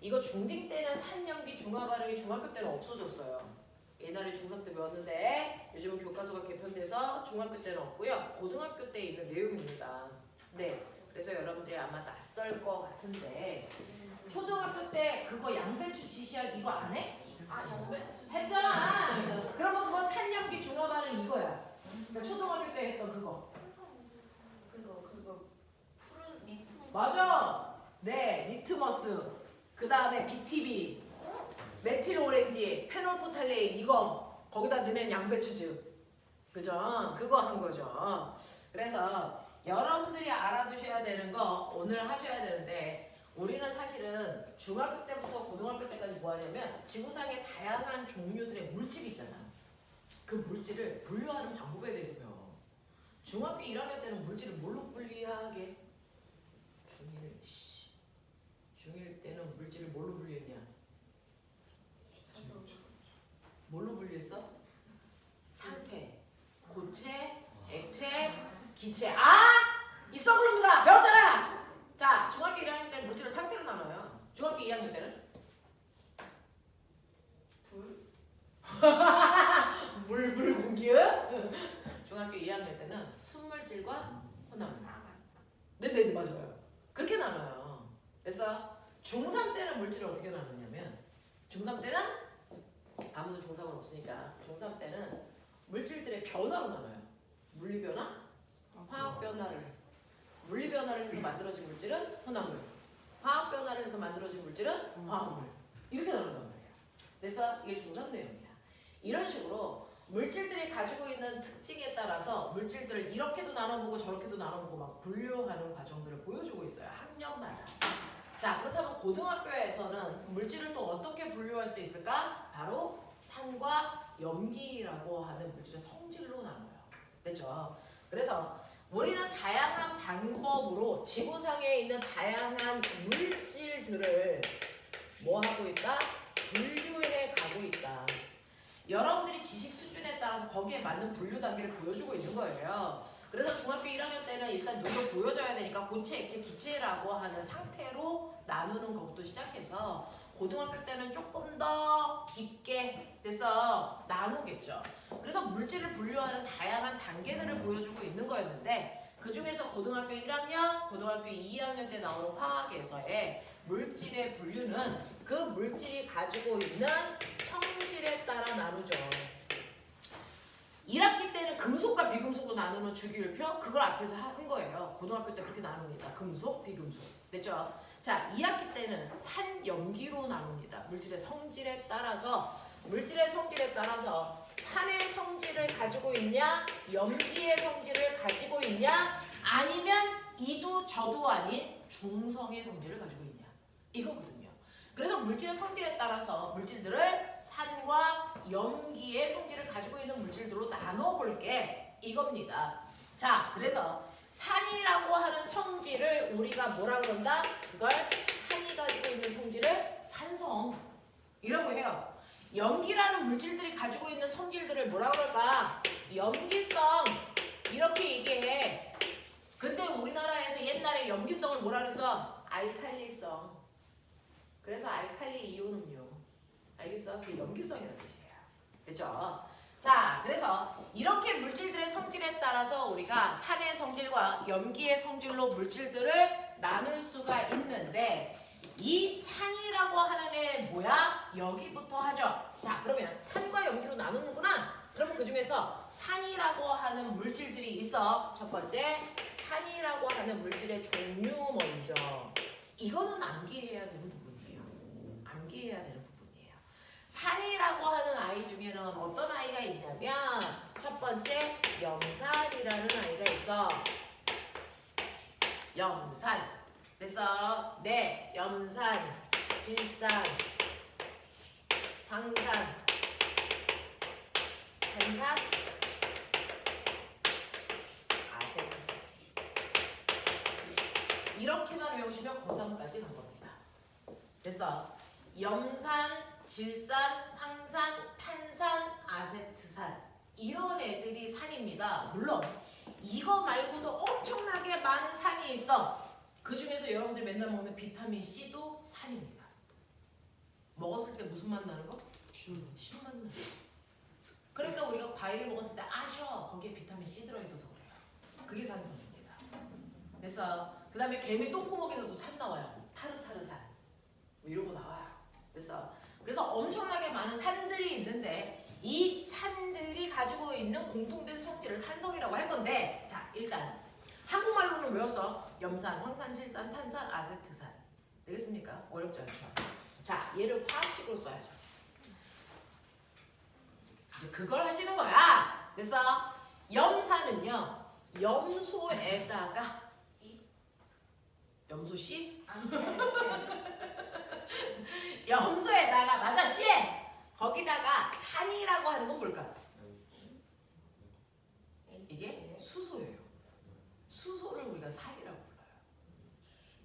이거 중딩 때는 산염기 중화 반응이 중학교 때는 없어졌어요. 옛날에 중3 때 배웠는데 요즘은 교과서가 개편돼서 중학교 때는 없고요. 고등학교 때 있는 내용입니다. 네, 그래서 여러분들이 아마 낯설 것 같은데 초등학교 때 그거 양배추 지시학 이거 안 해? 아, 양배추 했잖아. 그러면 그건 산염기 중화 반응 이거야. 그러니까 초등학교 때 했던 그거. 그거 푸른 리트머스. 맞아. 네, 리트머스. 그 다음에 BTB, 메틸 오렌지, 페놀포탈레인 이거 거기다 넣는 양배추즙. 그죠? 그거 한 거죠. 그래서 여러분들이 알아두셔야 되는 거 오늘 하셔야 되는데 우리는 사실은 중학교 때부터 고등학교 때까지 뭐 하냐면 지구상의 다양한 종류들의 물질이 있잖아. 그 물질을 분류하는 방법에 대해서 배워. 중학교 1학년 때는 물질을 뭘로 분리하게? 중1 때는 물질을 뭘로 분류했냐? 뭘로 분류했어? 상태, 고체, 액체, 기체. 이 썩을 놈들아! 배웠잖아! 자, 중학교 1학년 때는 물질을 상태로 나눠요. 중학교 2학년 때는? 물 공기요? 중학교 2학년 때는 순물질과 혼합물. 네, 맞아요. 그렇게 나눠요. 그래서 중3 때는 물질을 어떻게 나누냐면 중3 때는 아무도 중3은 없으니까 중3 때는 물질들의 변화로 나눠요. 물리변화, 화학변화를. 물리변화를 해서 만들어진 물질은 혼합물, 화학변화를 해서 만들어진 물질은 화합물. 이렇게 나눈단 말이에요. 그래서 이게 중3 내용이야. 이런 식으로 물질들이 가지고 있는 특징에 따라서 물질들을 이렇게도 나눠보고 저렇게도 나눠보고 막 분류하는 과정들을 보여주고 있어요. 학년마다. 자, 그렇다면 고등학교에서는 물질을 또 어떻게 분류할 수 있을까? 바로 산과 염기라고 하는 물질의 성질로 나눠요. 됐죠? 그래서 우리는 다양한 방법으로 지구상에 있는 다양한 물질들을 뭐 하고 있다? 분류해 가고 있다. 여러분들이 지식 수준에 따라서 거기에 맞는 분류 단계를 보여주고 있는 거예요. 그래서 중학교 1학년 때는 일단 눈으로 보여줘야 되니까 고체, 액체, 기체라고 하는 상태로 나누는 것부터 시작해서 고등학교 때는 조금 더 깊게 돼서 나누겠죠. 그래서 물질을 분류하는 다양한 단계들을 보여주고 있는 거였는데 그 중에서 고등학교 1학년, 고등학교 2학년 때 나오는 화학에서의 물질의 분류는 그 물질이 가지고 있는 성질에 따라 나누죠. 1학기 때는 금속과 비금속으로 나누는 주기율표 그걸 앞에서 한 거예요. 고등학교 때 그렇게 나눕니다. 금속, 비금속. 됐죠? 자, 2학기 때는 산염기로 나눕니다. 물질의 성질에 따라서 산의 성질을 가지고 있냐, 염기의 성질을 가지고 있냐, 아니면 이도 저도 아닌 중성의 성질을 가지고 있냐. 이거거든요. 그래서 물질의 성질에 따라서 물질들을 산과 염기의 성질을 가지고 있는 물질들로 나눠볼게 이겁니다. 자, 그래서 산이라고 하는 성질을 우리가 뭐라 그런다? 그걸 산이 가지고 있는 성질을 산성 이라고 해요. 염기라는 물질들이 가지고 있는 성질들을 뭐라 그럴까? 염기성 이렇게 얘기해. 근데 우리나라에서 옛날에 염기성을 뭐라 그랬어? 알칼리성. 그래서 알칼리 이온음료. 알겠어? 그게 염기성이라는 뜻이에요. 됐죠? 자, 그래서 이렇게 물질들의 성질에 따라서 우리가 산의 성질과 염기의 성질로 물질들을 나눌 수가 있는데 이 산이라고 하는 애 뭐야? 여기부터 하죠. 자, 그러면 산과 염기로 나누는구나. 그러면 그 중에서 산이라고 하는 물질들이 있어. 첫 번째, 산이라고 하는 물질의 종류 먼저. 이거는 암기해야 되는 부분이에요. 암기해야 되는 부분이에요. 산이라고 하는 아이 중에는 어떤 아이가 있냐면 첫 번째, 염산이라는 아이가 있어. 염산. 그래서 네, 염산, 질산, 황산, 탄산, 아세트산. 이렇게만 외우시면 고3까지 간 겁니다. 그래서 염산, 질산, 황산, 탄산, 아세트산 이런 애들이 산입니다. 물론 이거 말고도 엄청나게 많은 산이 있어. 그 중에서 여러분들이 맨날 먹는 비타민 C도 산입니다. 무슨 맛 나는 거? 신맛 나는 거. 그러니까 우리가 과일을 먹었을 때 아셔. 거기에 비타민 C 들어있어서 그래요. 그게 산성입니다. 그래서 그 다음에 개미 똥구멍에서도 산 나와요. 타르타르산 뭐 이런 거 나와요. 그래서 엄청나게 많은 산들이 있는데 이 산들이 가지고 있는 공통된 성질을 산성이라고 할 건데, 자 일단 한국말로는 외웠어. 염산, 황산, 질산, 탄산, 아세트산. 되겠습니까? 어렵지 않죠? 자 얘를 화학식으로 써야죠. 이제 그걸 하시는 거야. 됐어? 염산은요 염소에다가 염소 씨? 염소에다가 맞아 씨. 거기다가 산이라고 하는 건 뭘까? 이게 수소예요. 수소를 우리가 산이라고 불러요.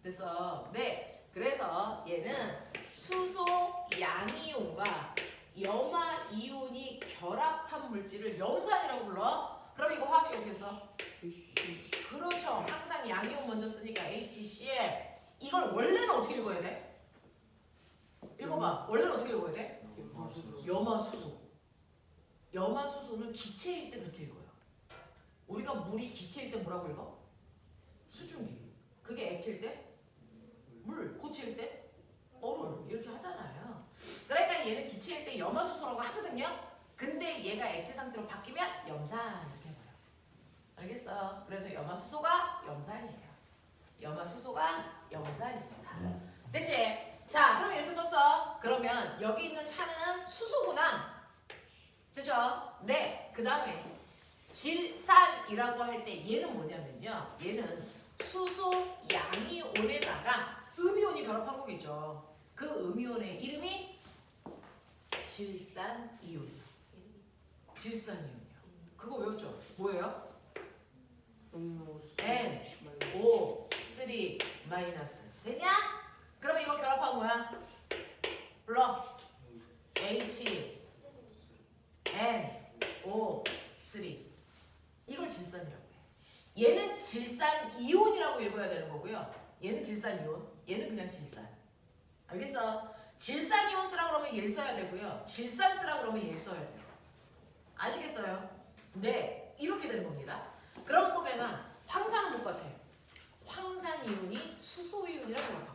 그래서 네, 그래서 얘는 수소 양이온과 염화 이온이 결합한 물질을 염산이라고 불러. 그럼 이거 화학식 어떻게 써? 그렇죠. 항상 양이온 먼저 쓰니까 HCl. 이걸 원래는 어떻게 읽어야 돼? 읽어봐. 원래는 어떻게 읽어야 돼? 염화수소. 염화수소는 기체일 때 그렇게 읽어요. 우리가 물이 기체일 때 뭐라고 읽어? 수증기. 그게 액체일 때? 물. 고체일 때? 얼음. 이렇게 하잖아요. 그러니까 얘는 기체일 때 염화수소라고 하거든요. 근데 얘가 액체 상태로 바뀌면 염산 이렇게 해봐요. 알겠어? 그래서 염화수소가 염산이에요. 염화수소가 염산입니다. 됐지? 자, 그럼 이렇게 썼어. 그러면 여기 있는 산은 수소구나. 그죠? 네. 그 다음에 질산이라고 할 때 얘는 뭐냐면요. 얘는 수소 양이온에다가 음이온이 결합한 거겠죠. 그 음이온의 이름이 질산이온이요. 질산이온이요. 그거 외웠죠? 뭐예요? NO3 마이너스. 됐냐? 그럼 이거 결합한 거야. 불러. HNO3. 이걸 질산이라고 해. 얘는 질산이온이라고 읽어야 되는 거고요. 얘는 질산이온. 얘는 그냥 질산. 알겠어? 질산이온 쓰라 그러면 얘 써야 되고요. 질산 쓰라 그러면 얘 써야 돼요. 아시겠어요? 네. 이렇게 되는 겁니다. 그럼 꼬맹아, 황산은 똑같아. 황산이온이 수소이온이랑 결합한 거.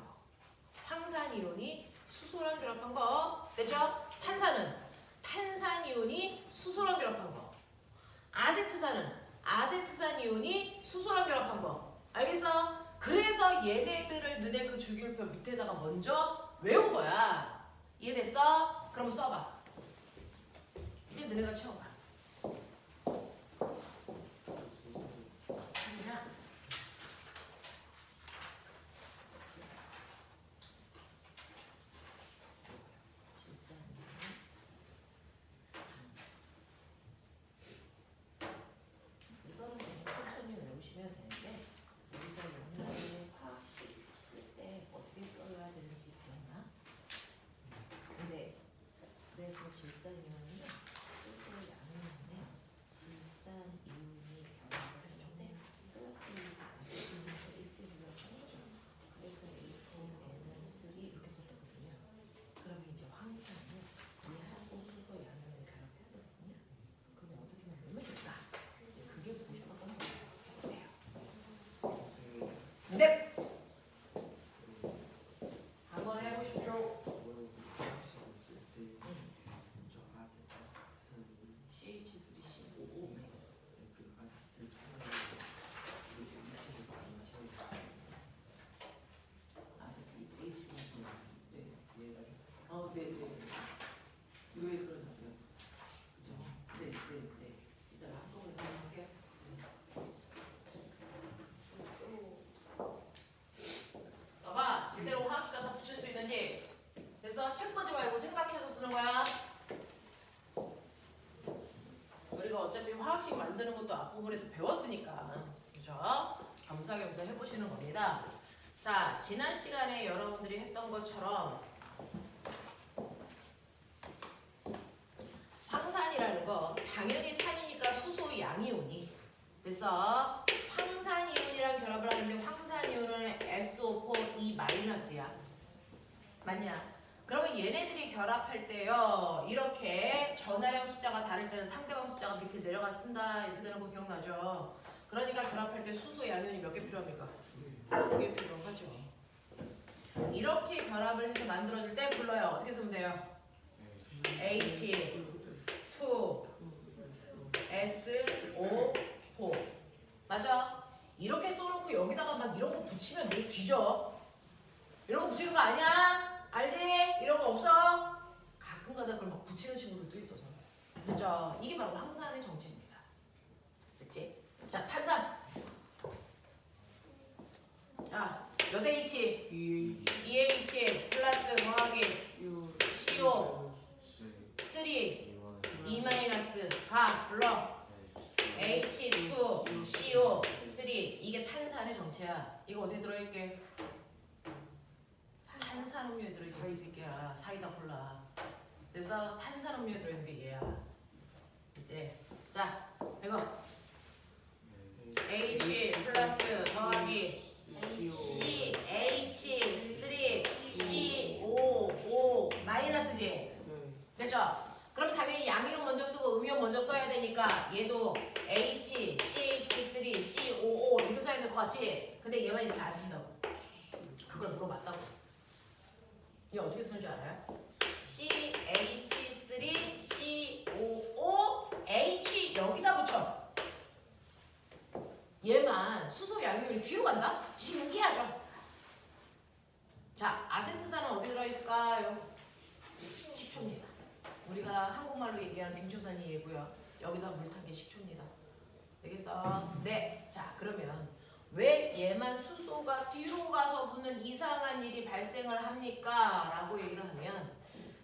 황산이온이 수소랑 결합한 거. 됐죠? 탄산은 탄산이온이 수소랑 결합한 거. 아세트산은 아세트산이온이 수소랑 결합한 거. 알겠어? 그래서 얘네들을 너네 그 주기율표 밑에다가 먼저 외운 거야. 이해됐어? 그럼 써봐. 이제 너네가 채워봐. 질산이온은 수소 양이온에 질산이온이 결합을 했는데 플러스 1대1로 한 거죠. 그래서 HNO3 이렇게 썼거든요. 그러면 이제 황산은 얘하고 수소 양이온을 결합해야 되거든요. 그럼 어떻게 만들면 될까? 이제 그게 보고 싶었던 거예요. 해보세요. 네! 한번 해보십시오. 네네. 왜 그러냐고요? 그죠? 네네네. 이따가 한꺼번에 설명할게요. 봐봐. 제대로 화학식 갖다 붙일 수 있는지. 됐어? 책 보지 말고 생각해서 쓰는 거야. 우리가 어차피 화학식 만드는 것도 앞부분에서 배웠으니까. 그죠? 겸사겸사 해보시는 겁니다. 자, 지난 시간에 여러분들이 했던 것처럼 황산이라는 거 당연히 산이니까 수소 양이온이. 그래서 황산이온이랑 결합을 하는데 황산이온은 SO4 E-야. 맞냐? 그러면 얘네들이 결합할 때요. 이렇게 전하량 숫자가 다를 때는 상대방 숫자가 밑에 내려가 쓴다. 이렇게 되는 거 기억나죠? 그러니까 결합할 때 수소 양이온이 몇 개 필요합니까? 2개 필요하죠. 이렇게 결합을 해서 만들어줄 때 불러요. 어떻게 쓰면 돼요? H2 SO4 맞아? 이렇게 써놓고 여기다가 막 이런 거 붙이면 내 뒤져. 이런 거 붙이는 거 아니야? 알지? 이런 거 없어? 가끔가다 그걸 막 붙이는 친구들도 있어서. 그죠? 이게 바로 황산의 정체입니다. 됐지? 자, 탄산. 자, 몇 H? 2H 플러스 더하기 CO 3 2 마이너스 가 불러 H2CO3 이게 탄산의 정체야. 이거 어디 들어있게? 탄산음료에 들어있어 이 새끼야. 사이다 콜라. 그래서 탄산음료에 들어있는 게 얘야. 이제 자 이거 H 플러스 더하기 CH3CO5 마이너스지. 됐죠? 그럼 당연히 양이온 먼저 쓰고 음이온 먼저 써야 되니까 얘도 H, CH3, C55 이렇게 써야 될 것 같지? 근데 얘만 이렇게 안 쓴다고. 그걸 물어봤다고. 얘 어떻게 쓰는 줄 알아요? CH3, C55, H 여기다 붙여. 얘만 수소 양이온이 뒤로 간다? 신기하죠? 자, 아세트산은 어디 들어있을까요? 식초입니다. 우리가 한국말로 얘기하는 빙초산이 얘고요. 여기다 물 탄 게 식초입니다. 되겠어? 네. 자, 그러면 왜 얘만 수소가 뒤로 가서 붙는 이상한 일이 발생을 합니까? 라고 얘기를 하면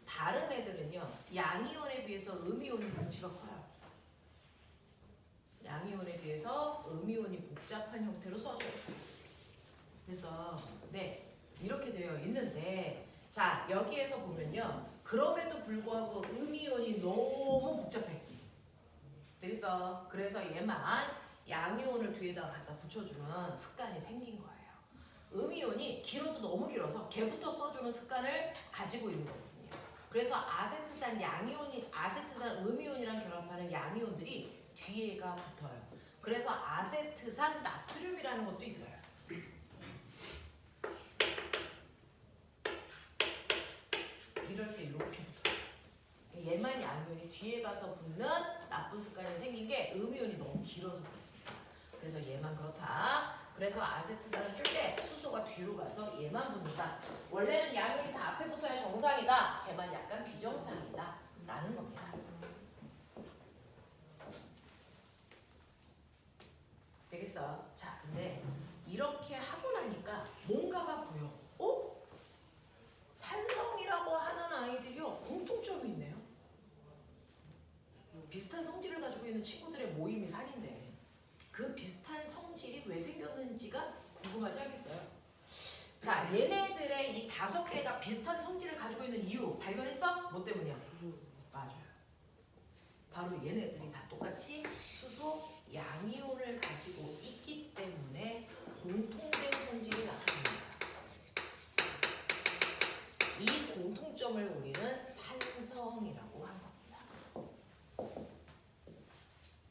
다른 애들은요. 양이온에 비해서 음이온이 덩치가 커요. 양이온에 비해서 음이온이 복잡한 형태로 써져 있어요. 그래서 네. 이렇게 되어 있는데 자, 여기에서 보면요. 그럼에도 불구하고 음이온이 너무 복잡해. 되겠어? 그래서 얘만 양이온을 뒤에다가 갖다 붙여주는 습관이 생긴 거예요. 음이온이 길어도 너무 길어서 걔부터 써주는 습관을 가지고 있는 거거든요. 그래서 아세트산 양이온이 아세트산 음이온이랑 결합하는 양이온들이 뒤에가 붙어요. 그래서 아세트산 나트륨이라는 것도 있어요. 이럴 때 이렇게 붙어요. 얘만 양이온이 뒤에 가서 붙는 나쁜 습관이 생긴 게 음이온이 너무 길어서 그렇습니다. 그래서 얘만 그렇다. 그래서 아세트산을 쓸 때 수소가 뒤로 가서 얘만 붙는다. 원래는 양이온이 다 앞에 붙어야 정상이다. 쟤만 약간 비정상이다. 라는 겁니다. 되겠어? 자, 근데 이렇게 하고 나니까 뭔가가 보여. 어? 산성이라고 하는 아이들이요. 공통점이 있네요. 비슷한 성질을 가지고 있는 친구들의 모임이 산인데 그 비슷한 성질이 왜 생겼는지가 궁금하지 않겠어요? 자, 얘네들의 이 5개가 비슷한 성질을 가지고 있는 이유 발견했어? 뭐 때문이야? 수소. 맞아요. 바로 얘네들이 다 똑같이 수소 양이온을 가지고 있기 때문에 공통된 성질이 나타납니다. 이 공통점을 우리는 산성이라고 하는 겁니다.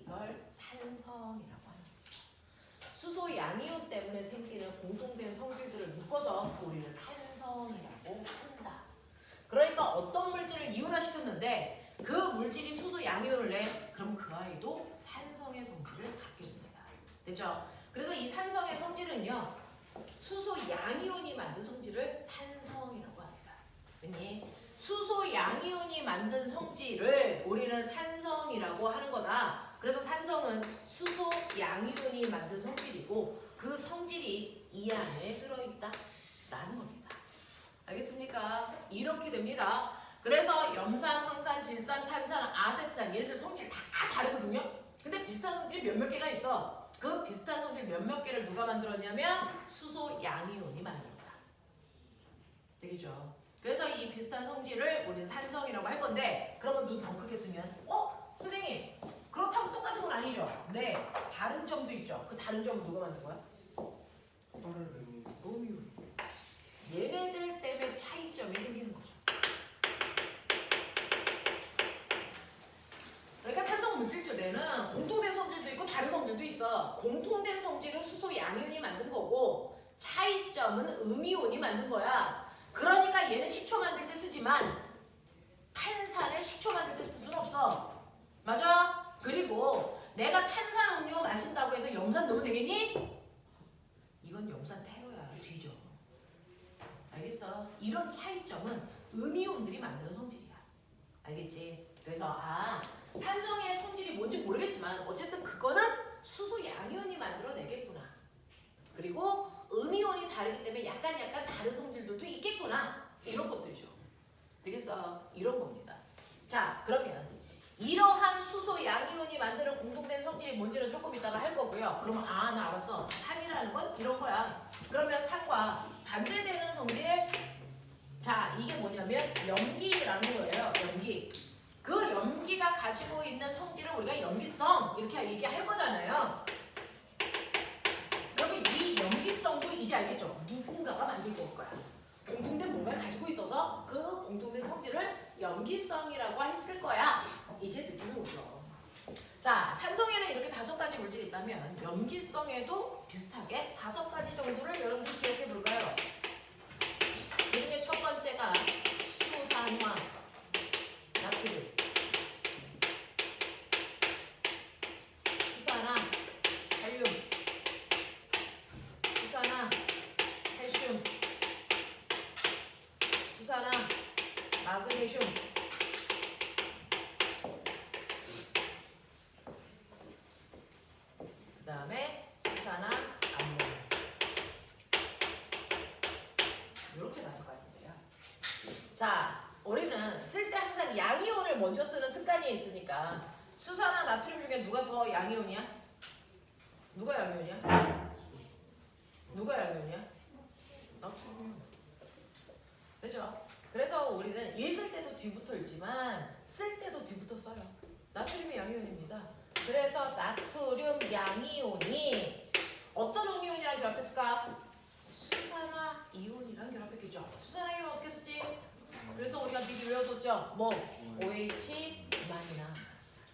이걸 산성이라고 하는 겁니다. 수소 양이온 때문에 생기는 공통된 성질들을 묶어서 우리는 산성이라고 한다. 그러니까 어떤 물질을 이온화시켰는데 그 물질이 수소 양이온을 내, 그럼 그 아이도 산성의 성질을 갖게 됩니다. 됐죠? 그래서 이 산성의 성질은요, 수소 양이온이 만든 성질을 산성이라고 합니다. 그니 수소 양이온이 만든 성질을 우리는 산성이라고 하는 거다. 그래서 산성은 수소 양이온이 만든 성질이고 그 성질이 이 안에 들어있다 라는 겁니다. 알겠습니까? 이렇게 됩니다. 그래서 염산, 황산, 질산, 탄산, 아세트산 얘네들 성질 다 다르거든요. 근데 비슷한 성질이 몇몇 개가 있어. 그 비슷한 성질 몇몇 개를 누가 만들었냐면 수소 양이온이 만들었다. 되겠죠? 그래서 이 비슷한 성질을 우리는 산성이라고 할 건데 그러면 눈 더 크게 뜨면 선생님 그렇다고 똑같은 건 아니죠? 네, 다른 점도 있죠. 그 다른 점은 누가 만든 거야? 음이온. 얘네들 때문에 차이점이 생기는 거죠. 있어. 공통된 성질은 수소 양이온이 만든 거고 차이점은 음이온이 만든 거야. 그러니까 얘는 식초 만들 때 쓰지만 탄산을 식초 만들 때 쓸 수는 없어. 맞아? 그리고 내가 탄산 음료 마신다고 해서 염산 넣으면 되겠니? 이건 염산 테러야. 뒤져. 알겠어? 이런 차이점은 음이온들이 만드는 성질이야. 알겠지? 그래서 산성의 성질이 뭔지 모르겠지만 어쨌든 그거는 수소 양이온이 만들어내겠구나. 그리고 음이온이 다르기 때문에 약간 다른 성질들도 있겠구나. 이런 것들이죠. 되겠어? 이런 겁니다. 자, 그러면 이러한 수소 양이온이 만드는 공통된 성질이 뭔지는 조금 이따가 할 거고요. 그러면 나 알았어. 산이라는 건 이런 거야. 그러면 산과 반대되는 성질, 자, 이게 뭐냐면 염기라는 거예요. 염기. 그 염기가 가지고 있는 성질을 우리가 염기성 이렇게 얘기할 거잖아요. 그러면 이 염기성도 이제 알겠죠? 누군가가 만들고 올 거야. 공통된 뭔가를 가지고 있어서 그 공통된 성질을 염기성이라고 했을 거야. 이제 느낌이 오죠. 자, 산성에는 이렇게 5가지 물질이 있다면 염기성에도 비슷하게 5가지 정도를 여러분들 기억해 볼까요? 그 중에 첫 번째가 수산화, 나트륨, 수산화, 칼륨, 수산화, 칼슘, 수산화, 마그네슘, 그 다음에 수산화, 암몬. 이렇게 5가지인데요. 자, 우리는 쓸 때 항상 양이온을 먼저 쓰는 습관이 있으니까 수산화, 나트륨 중에 누가 더 양이온이야? 누가 양이온이야? 누가 양이온이야? 나트륨. 그죠? 그래서 우리는 읽을 때도 뒤부터 읽지만 쓸 때도 뒤부터 써요. 나트륨이 양이온입니다. 그래서 나트륨 양이온이 어떤 음이온이랑 결합했을까? 수산화 이온이랑 결합했겠죠. 수산화 이온 어떻게 썼지? 그래서 우리가 미리 외웠었죠. 뭐 OH 마이너스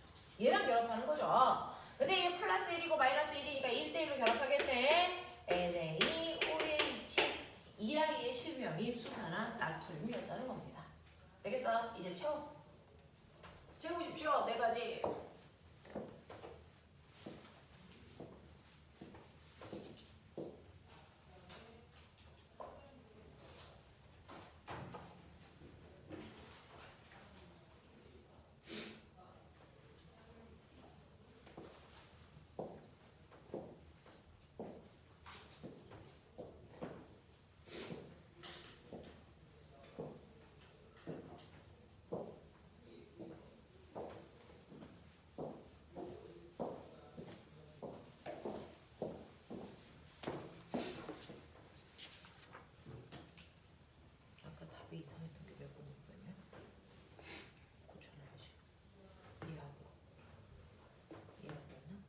얘랑 결합하는 거죠. 근데 이게 플러스 1이고 마이너스 1이니까 1대1로 결합하겠네. NaOH 이 아이의 실명이 수산화 나트륨이었다는 겁니다. 되겠어? 이제 채우십시오. 4가지. 아까 답이 이상했던 게 몇 번이었냐? 고쳐놔야지. 얘하고 얘하고는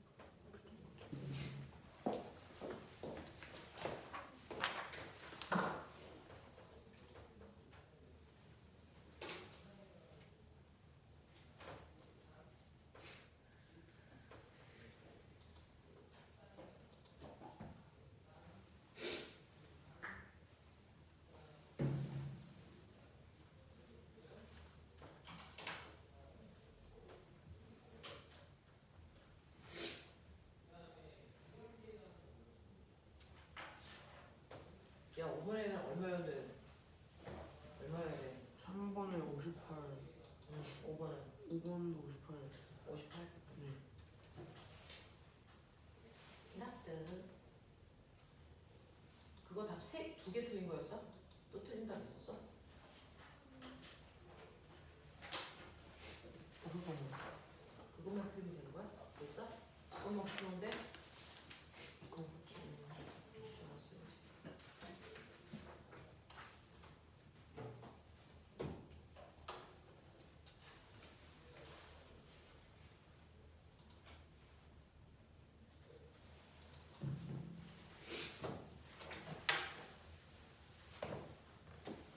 야, 5번에는 얼마였는데? 얼마여야 돼? 3번에 58, 5번은 5번도 58. 58? 네. 나트. 그거 답 2개 틀린 거였어? 또 틀린 답 있었어? 그것만 틀리면 되는 거야? 됐어? 그것만 풀었는데? 그거 좋았어 이제.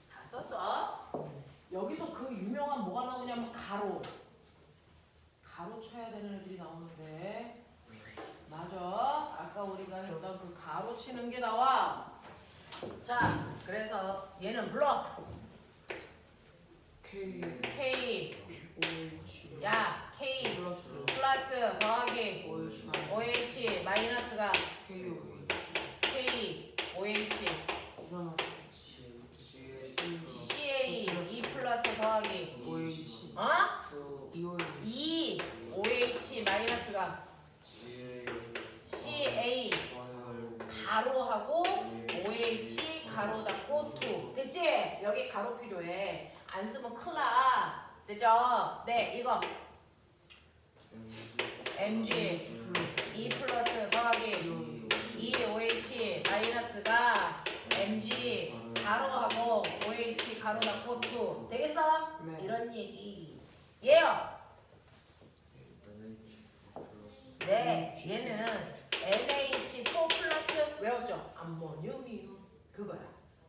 다 썼어? 여기서 그 유명한 뭐가 나오냐면 가로. 가로 쳐야 되는 애들이 나오는데 맞아. 아까 우리가 했던 그 가로 치는 게 나와. 자, 그래서 얘는 불러. K K. OH 야, K 플러스 플러스 더하기 OH OH 마이너스가 KOH K OH 수산화 CA 2 플러스 더하기 OH 어? 2OH 2 OH 마이너스가 CA 가로하고 OH 가로 닫고 2 됐지? 여기 가로 필요해. 안 쓰면 큰일 나. 됐죠? 네, 이거 MG 2 플러스 더하기 2OH 마이너스가 MG 가로하고 OH 가로 닫고 2 되겠어? 네. 이런 얘기 얘요. 네, 얘는 NH4 플러스 외웠죠? 암모늄이요. 그거야.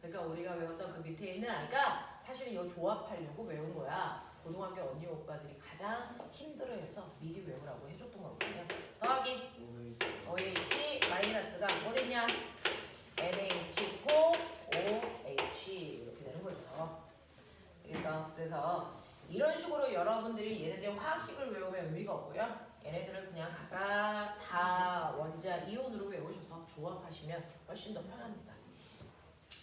그러니까 우리가 외웠던 그 밑에 있는 아이가 사실은 이거 조합하려고 외운 거야. 고등학교 언니 오빠들이 가장 힘들어해서 미리 외우라고 해줬던 거거든요. 더하기 OH 마이너스가 어딨냐? NH4OH 이렇게 되는 거죠. 그래서 이런 식으로 여러분들이 얘네들의 화학식을 외우면 의미가 없고요. 얘네들을 그냥 각각 다 원자 이온으로 외우셔서 조합하시면 훨씬 더 편합니다.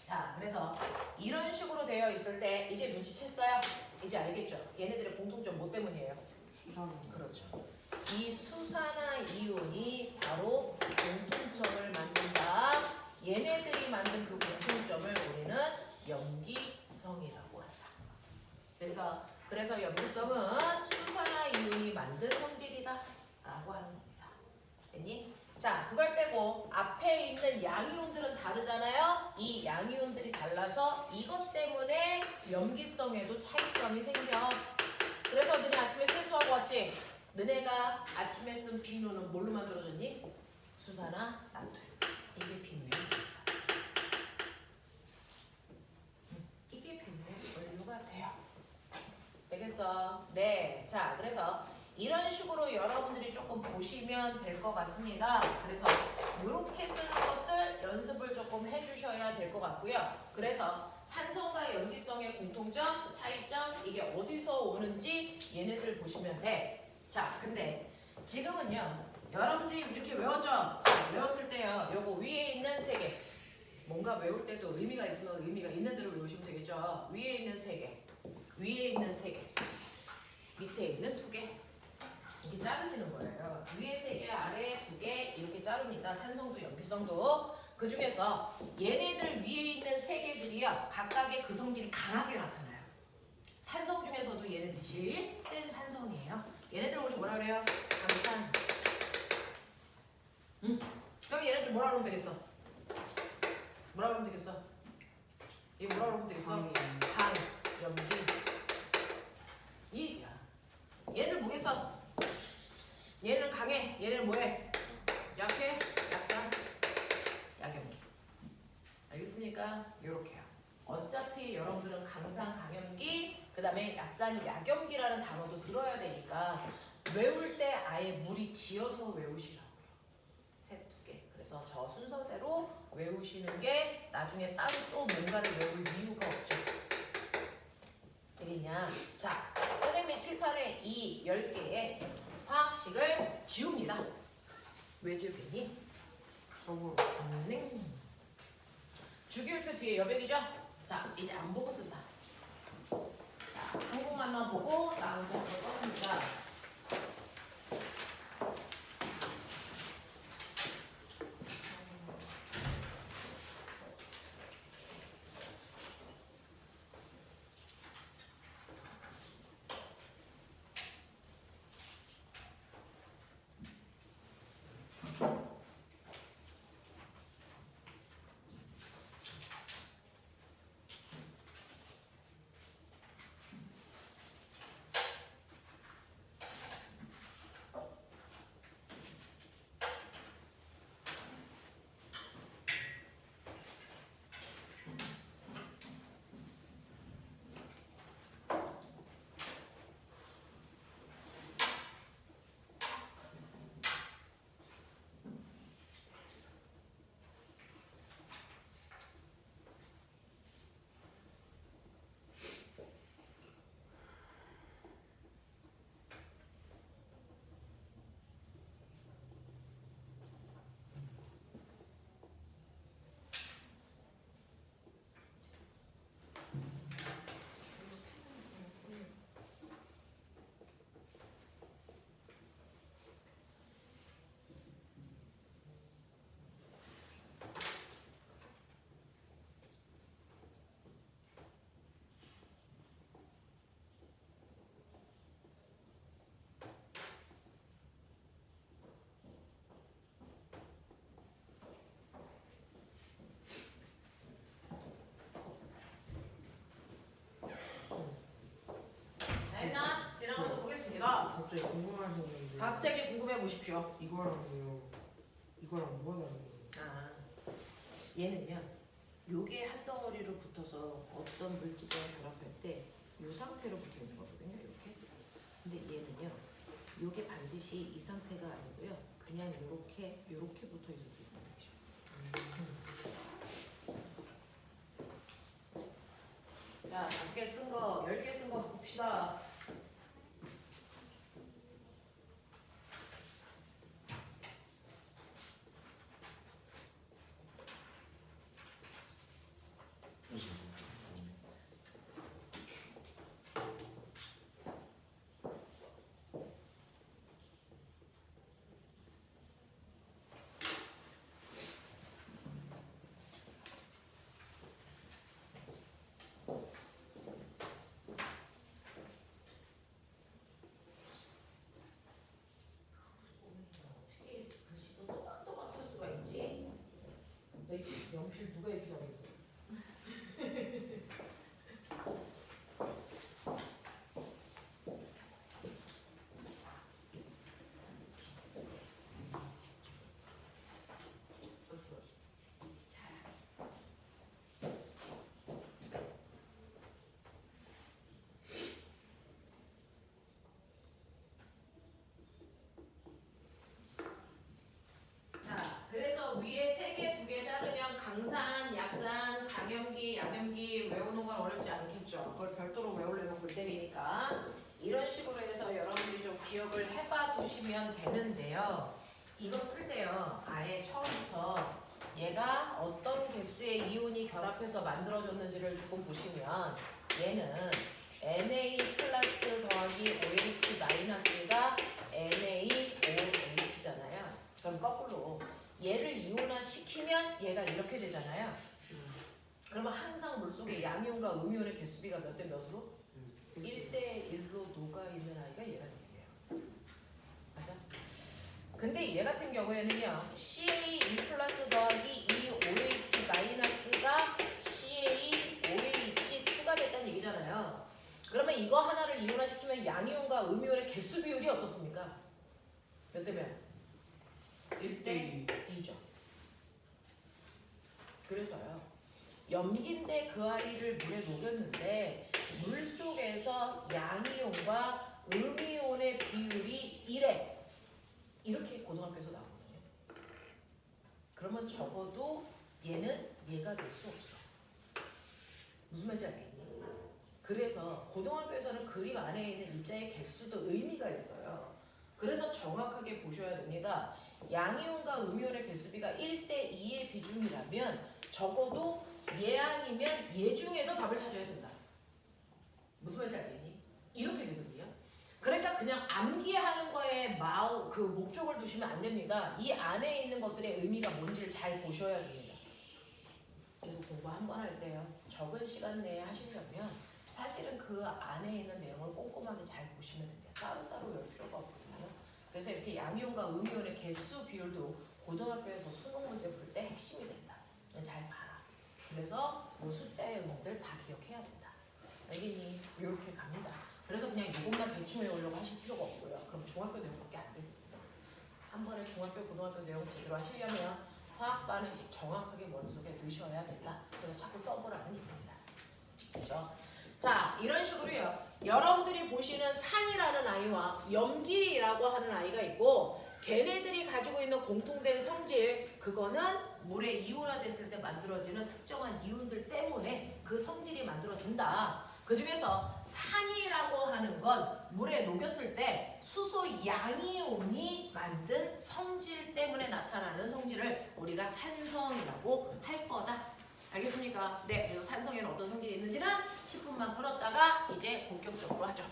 자, 그래서 이런 식으로 되어 있을 때 이제 눈치챘어요? 이제 알겠죠? 얘네들의 공통점 뭐 때문이에요? 수산화 그렇죠. 이 수산화 이온이 바로 공통점을 만든다. 얘네들이 만든 그 공통점을 우리는 염기성이라고 한다. 그래서 염기성은 수산화 이온이 만든 성질이다 라고 하는 겁니다. 됐니? 자, 그걸 빼고 앞에 있는 양이온들은 다르잖아요. 이 양이온들이 달라서 이것 때문에 염기성에도 차이점이 생겨. 그래서 너네 아침에 세수하고 왔지? 너네가 아침에 쓴 비누는 뭘로 만들어졌니? 수산화 나트륨. 이게 비누야. 이게 비누의 원료가 돼요. 되겠어? 네. 자, 그래서 이런 식으로 여러분들이 조금 보시면 될 것 같습니다. 그래서 이렇게 쓰는 것들 연습을 조금 해주셔야 될 것 같고요. 그래서 산성과 염기성의 공통점, 차이점 이게 어디서 오는지 얘네들 보시면 돼. 자, 근데 지금은요. 여러분들이 이렇게 외웠죠? 자, 외웠을 때요. 요거 위에 있는 세 개. 뭔가 외울 때도 의미가 있으면 의미가 있는 대로 외우시면 되겠죠? 위에 있는 세 개. 위에 있는 세 개. 밑에 있는 두 개. 이렇게 자르시는 거예요. 위에 3개, 아래에 2개 이렇게 자릅니다. 산성도 염기성도. 그 중에서 얘네들 위에 있는 3개들이요. 각각의 그 성질이 강하게 나타나요. 산성 중에서도 얘네들이 제일 센 산성이에요. 얘네들 우리 뭐라 그래요? 강산. 응? 그럼 얘네들 뭐라 그러면 되겠어? 뭐라 그러면 되겠어? 얘 뭐라 그러면 되겠어? 강, 염기. 이 얘들 뭐겠어? 얘는 강해, 얘는 뭐해? 약해, 약산, 약염기. 알겠습니까? 요렇게요. 어차피 여러분들은 강산, 강염기, 그 다음에 약산, 약염기라는 단어도 들어야 되니까 외울 때 아예 무리 지어서 외우시라고요. 세 두 개. 그래서 저 순서대로 외우시는 게 나중에 따로 또 뭔가를 외울 이유가 없죠. 되겠냐? 자, 선생님이 칠판에 이 10개의 화학식을 지웁니다. 왜 지우겠니? 써보러 주기율표 뒤에 여백이죠? 자, 이제 안 보고 쓴다. 자, 한 공간만 보고 나머지 한번 써봅니다. 갑자기 궁금한 게 있는데 갑자기 궁금해 보십시오. 이거랑요 이거랑 뭐가 다른 거예요? 아, 얘는요. 요게 한 덩어리로 붙어서 어떤 물질이랑 결합할 때 이 상태로 붙어 있는 거거든요. 이렇게. 근데 얘는요. 요게 반드시 이 상태가 아니고요. 그냥 요렇게 붙어 있을 수 있는 거죠. 자, 5개 쓴 거, 10개 쓴 거 봅시다. 어떻게 글씨도 또박또박 쓸 수가 있지? 내 연필 누가 이렇게 잘했어? 자, 그래서 위에 3개, 2개 자르면 강산, 약산, 강염기, 약염기 외우는 건 어렵지 않겠죠. 그걸 별도로 외우려면 골때리니까. 이런 식으로 해서 여러분들이 좀 기억을 해봐 두시면 되는데요. 이거 쓸 때요. 아예 처음부터 얘가 어떤 개수의 이온이 결합해서 만들어졌는지를 조금 보시면 얘는 Na 플러스 더하기 OH 마이너스가 NaOH잖아요. 그럼 거꾸로 얘를 이온화 시키면 얘가 이렇게 되잖아요. 그러면 항상 물속에 양이온과 음이온의 개수비가 몇 대 몇으로? 1대 1로 녹아있는 아이가 얘라는 얘기예요. 맞아? 근데 얘 같은 경우에는요. CaE 플러스 더하기 EOH 마이너스가 CaOH2가 됐다는 얘기잖아요. 그러면 이거 하나를 이온화 시키면 양이온과 음이온의 개수 비율이 어떻습니까? 몇 대 몇? 1대 2죠. 그래서요. 염기인데 그 아이를 물에 녹였는데 물 속에서 양이온과 음이온의 비율이 1에 이렇게 고등학교에서 나오거든요. 그러면 적어도 얘는 얘가 될 수 없어. 무슨 말인지 알겠니? 그래서 고등학교에서는 그림 안에 있는 입자의 개수도 의미가 있어요. 그래서 정확하게 보셔야 됩니다. 양이온과 음이온의 개수비가 1대 2의 비중이라면 적어도 얘 아니면 얘 중에서 답을 찾아야 된다. 무슨 말인지 알겠니? 이렇게 되거든요. 그러니까 그냥 암기하는 거에 그 목적을 두시면 안 됩니다. 이 안에 있는 것들의 의미가 뭔지를 잘 보셔야 됩니다. 그래서 공부 한 번 할 때요. 적은 시간 내에 하시려면 사실은 그 안에 있는 내용을 꼼꼼하게 잘 보시면 됩니다. 따로따로 외울 필요가 없거든요. 그래서 이렇게 양이온과 음이온의 개수 비율도 고등학교에서 수능 문제 풀 때 핵심이 된다. 잘 봐라. 그래서 뭐 숫자의 의미들 다 기억해야 된다. 알겠니? 이렇게 갑니다. 그래서 그냥 이것만 대충 외우려고 하실 필요가 없고요. 그럼 중학교 내용밖에 안 되거든요. 한 번에 중학교, 고등학교 내용 제대로 하시려면 화학 반응식 정확하게 머릿속에 넣으셔야 된다. 그래서 자꾸 써보라는 얘기입니다. 그렇죠? 자, 이런 식으로요. 여러분들이 보시는 산이라는 아이와 염기라고 하는 아이가 있고 걔네들이 가지고 있는 공통된 성질 그거는 물에 이온화됐을 때 만들어지는 특정한 이온들 때문에 그 성질이 만들어진다. 그 중에서 산이라고 하는 건 물에 녹였을 때 수소 양이온이 만든 성질 때문에 나타나는 성질을 우리가 산성이라고 할 거다. 알겠습니까? 네, 그래서 산성에는 어떤 성질이 있는지는 10분만 끌었다가 이제 본격적으로 하죠.